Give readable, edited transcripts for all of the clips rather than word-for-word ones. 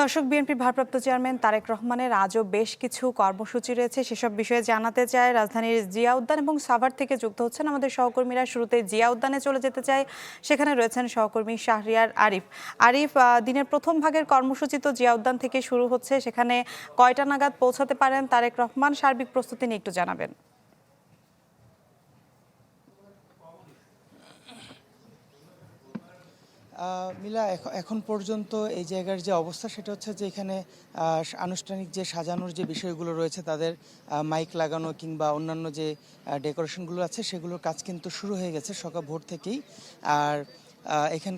দর্শক, বিএনপির ভারপ্রাপ্ত চেয়ারম্যান তারেক রহমানের আজও বেশ কিছু কর্মসূচি রয়েছে। সেসব বিষয়ে জানাতে চাই রাজধানীর জিয়া উদ্যান এবং সাভার থেকে যুক্ত হচ্ছেন আমাদের সহকর্মীরা। শুরুতে জিয়া উদ্যানে চলে যেতে চাই, সেখানে রয়েছেন সহকর্মী শাহরিয়ার আরিফ। আরিফ, দিনের প্রথম ভাগের কর্মসূচি তো জিয়া উদ্যান থেকে শুরু হচ্ছে, সেখানে কয়টা নাগাদ পৌঁছাতে পারেন তারেক রহমান? সার্বিক প্রস্তুতি নিয়ে একটু জানাবেন। মিলা, এখন পর্যন্ত এই জায়গার যে অবস্থা সেটা হচ্ছে যে এখানে আনুষ্ঠানিক যে সাজানোর যে বিষয়গুলো রয়েছে, তাদের মাইক লাগানো কিংবা অন্যান্য যে ডেকোরেশনগুলো আছে সেগুলোর কাজ কিন্তু শুরু হয়ে গেছে সকাল ভোর থেকেই। আর এখানে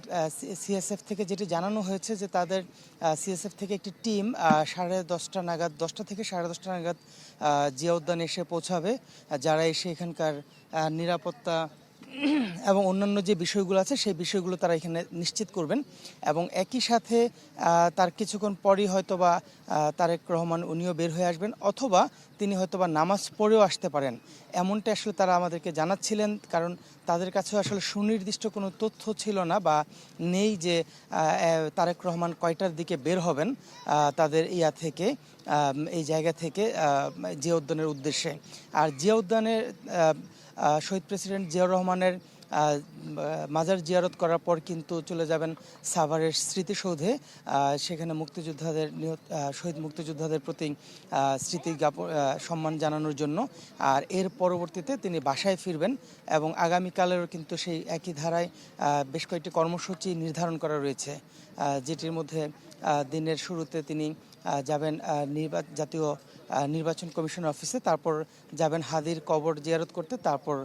সিএসএফ থেকে যেটি জানানো হয়েছে যে তাদের সিএসএফ থেকে একটি টিম 10:30 নাগাদ, 10টা থেকে 10:30 নাগাদ জিয়া উদ্যানে এসে পৌঁছাবে, যারা এসে এখানকার নিরাপত্তা এবং অন্যান্য যে বিষয়গুলো আছে সেই বিষয়গুলো তারা এখানে নিশ্চিত করবেন। এবং একই সাথে তার কিছুক্ষণ পরই হয়তোবা তারেক রহমান উনিও বের হয়ে আসবেন, অথবা তিনি হয়তোবা নামাজ পড়েও আসতে পারেন, এমনটা আসলে তারা আমাদেরকে জানাচ্ছিলেন। কারণ তাদের কাছে আসলে সুনির্দিষ্ট কোনো তথ্য ছিল না বা নেই যে তারেক রহমান কয়টার দিকে বের হবেন তাদের থেকে, এই জায়গা থেকে জিয়া উদ্যানের উদ্দেশ্যে। আর জিয়া উদ্যানের শহীদ প্রেসিডেন্ট জিয়াউর রহমানের মাজার জিয়ারত করার পর কিন্তু চলে যাবেন সাভারের স্মৃতিসৌধে, সেখানে মুক্তিযোদ্ধাদের শহীদ মুক্তিযোদ্ধাদের প্রতি স্মৃতি সম্মান জানানোর জন্য। আর এর পরবর্তীতে তিনি বাসায় ফিরবেন এবং আগামীকালেরও কিন্তু সেই একই ধারায় বেশ কয়েকটি কর্মসূচি নির্ধারণ করা রয়েছে, যেটির মধ্যে দিনের শুরুতে তিনি যাবেন জাতীয় নির্বাচন কমিশনের অফিসে, তারপর যাবেন হাদির কবর জিয়ারত করতে, তারপর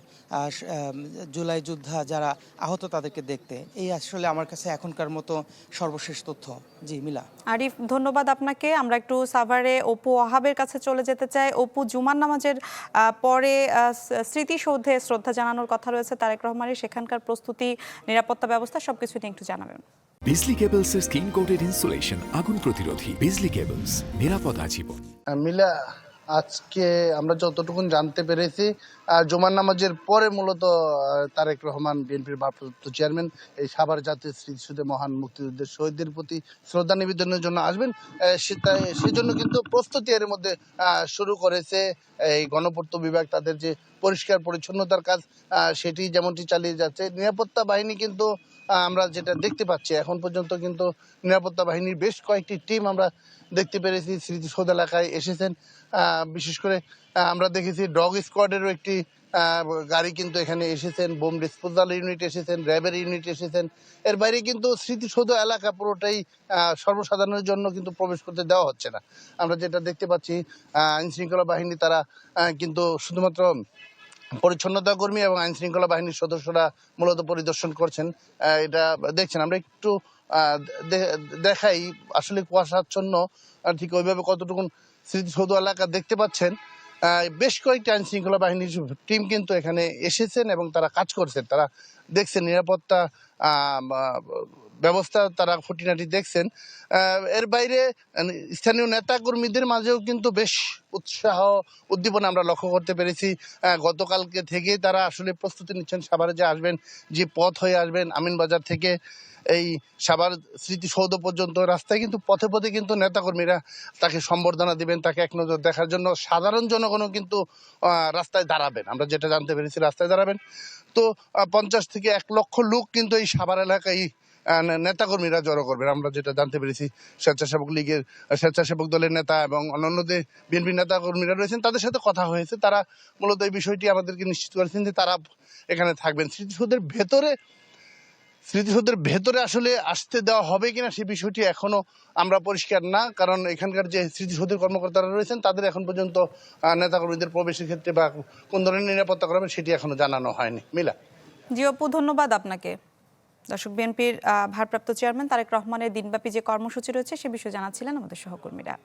জুলাই যোদ্ধা যারা আহত তাদেরকে দেখতে। এই আসলে আমার কাছে এখনকার মতো সর্বশেষ তথ্য। জি মিলা। আরিফ, ধন্যবাদ আপনাকে। আমরা একটু সাভারে অপু ওয়াহাবের কাছে চলে যেতে চাই। অপু, জুমার নামাজের পরে স্মৃতিসৌধে শ্রদ্ধা জানানোর কথা রয়েছে তারেক রহমানের, সেখানকার প্রস্তুতি, নিরাপত্তা ব্যবস্থা সবকিছু নিয়ে একটু জানাবেন। বিজলি কেবলসের স্কিন কোটেড ইনসুলেশন আগুন প্রতিরোধী। বিজলি কেবলস, নিরাপদ আজীবন। মিলা, আজকে আমরা যতটুকু জানতে পেরেছি, জুমার নামাজের পরে মূলত তারেক রহমান বিএনপির ভারপ্রাপ্ত চেয়ারম্যান এই সাভার জাতীয় স্মৃতিসৌধে মহান মুক্তিযুদ্ধের শহীদদের প্রতি শ্রদ্ধা নিবেদনের জন্য আসবেন। সেজন্য কিন্তু প্রস্তুতি এর মধ্যে শুরু করেছে এই গণপূর্ত বিভাগ। তাদের যে পরিষ্কার পরিচ্ছন্নতার কাজ সেটি যেমনটি চালিয়ে যাচ্ছে। নিরাপত্তা বাহিনী কিন্তু আমরা যেটা দেখতে পাচ্ছি, এখন পর্যন্ত কিন্তু নিরাপত্তা বাহিনীর বেশ কয়েকটি টিম আমরা দেখতে পেরেছি স্মৃতিসৌধ এলাকায় এসেছেন। বিশেষ করে আমরা দেখেছি ডগ স্কোয়াডেরও একটি গাড়ি কিন্তু এখানে এসেছেন, বোম ডিসপোজাল ইউনিট এসেছেন, র্যাবের ইউনিট এসেছেন। এর বাইরে কিন্তু স্মৃতিসৌধ এলাকা পুরোটাই সর্বসাধারণের জন্য কিন্তু প্রবেশ করতে দেওয়া হচ্ছে না। আমরা যেটা দেখতে পাচ্ছি, আইনশৃঙ্খলা বাহিনী তারা কিন্তু শুধুমাত্র পরিচ্ছন্নতা কর্মী এবং আইন শৃঙ্খলা বাহিনীর সদস্যরা মূলত পরিদর্শন করছেন। এটা দেখছেন, আমরা একটু দেখাই আসলে কুয়াশাচ্ছন্ন ঠিক ওইভাবে কতটুকু স্মৃতিসৌধ এলাকা দেখতে পাচ্ছেন। বেশ কয়েকটি আইন শৃঙ্খলা বাহিনীর টিম কিন্তু এখানে এসেছেন এবং তারা কাজ করছেন, তারা দেখছেন নিরাপত্তা ব্যবস্থা, তারা খুঁটিনাটি দেখছেন। এর বাইরে স্থানীয় নেতা কর্মীদের মাঝেও কিন্তু বেশ উৎসাহ উদ্দীপনা আমরা লক্ষ্য করতে পেরেছি। গতকালকে থেকে তারা আসলে প্রস্তুতি নিচ্ছেন সাভারে যে আসবেন, যে পথ হয়ে আসবেন আমিনবাজার থেকে এই সাভার স্মৃতিসৌধ পর্যন্ত রাস্তায় কিন্তু পথে পথে কিন্তু নেতাকর্মীরা তাকে সম্বর্ধনা দিবেন, তাকে এক নজর দেখার জন্য সাধারণ জনগণও কিন্তু রাস্তায় দাঁড়াবেন। আমরা যেটা জানতে পেরেছি রাস্তায় দাঁড়াবেন। তো 50 থেকে 1 লক্ষ লোক কিন্তু এই সাভার এলাকায় নেতাকর্মীরা জড়ো করবেন, আমরা যেটা জানতে পেরেছি। স্বেচ্ছাসেবক লীগের, স্বেচ্ছাসেবক দলের নেতা এবং অন্যান্য যে বিএনপি নেতাকর্মীরা রয়েছেন তাদের সাথে কথা হয়েছে। তারা মূলত এই বিষয়টি আমাদেরকে নিশ্চিত করেছেন যে তারা এখানে থাকবেন। স্মৃতিসৌধের ভেতরে আসলে আসতে দেওয়া হবে কিনা সেই বিষয়টি এখনো আমরা পরিষ্কার না, কারণ এখানকার যে স্মৃতিসৌধের কর্মকর্তারা রয়েছেন তাদের এখন পর্যন্ত নেতাকর্মীদের প্রবেশের ক্ষেত্রে বা কোন ধরনের নিরাপত্তা করাবেন সেটি এখনো জানানো হয়নি। মিলা। জি অপু, ধন্যবাদ আপনাকে। দর্শক, বিএনপির ভারপ্রাপ্ত চেয়ারম্যান তারেক রহমানের দিনব্যাপী যে কর্মসূচি রয়েছে সে বিষয়ে জানাচ্ছিলেন আমাদের সহকর্মীরা।